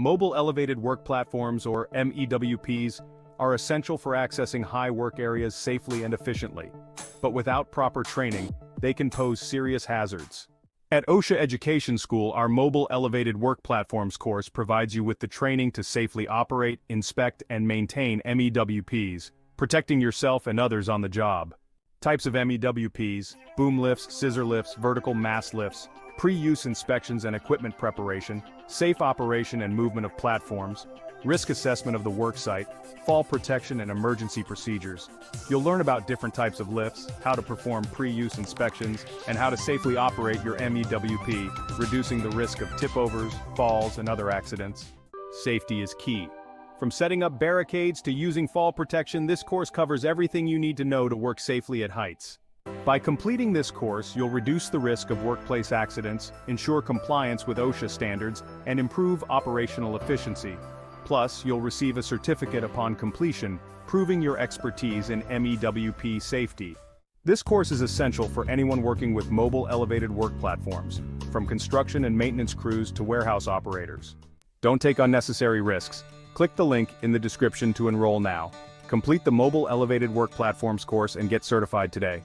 Mobile Elevated Work Platforms, or MEWPs, are essential for accessing high work areas safely and efficiently. But without proper training, they can pose serious hazards. At OSHA Education School, our Mobile Elevated Work Platforms course provides you with the training to safely operate, inspect, and maintain MEWPs, protecting yourself and others on the job. Types of MEWPs: boom lifts, scissor lifts, vertical mast lifts, pre-use inspections and equipment preparation, safe operation and movement of platforms, risk assessment of the worksite, fall protection and emergency procedures. You'll learn about different types of lifts, how to perform pre-use inspections, and how to safely operate your MEWP, reducing the risk of tip-overs, falls, and other accidents. Safety is key. From setting up barricades to using fall protection, this course covers everything you need to know to work safely at heights. By completing this course, you'll reduce the risk of workplace accidents, ensure compliance with OSHA standards, and improve operational efficiency. Plus, you'll receive a certificate upon completion, proving your expertise in MEWP safety. This course is essential for anyone working with mobile elevated work platforms, from construction and maintenance crews to warehouse operators. Don't take unnecessary risks. Click the link in the description to enroll now. Complete the Mobile Elevated Work Platforms course and get certified today.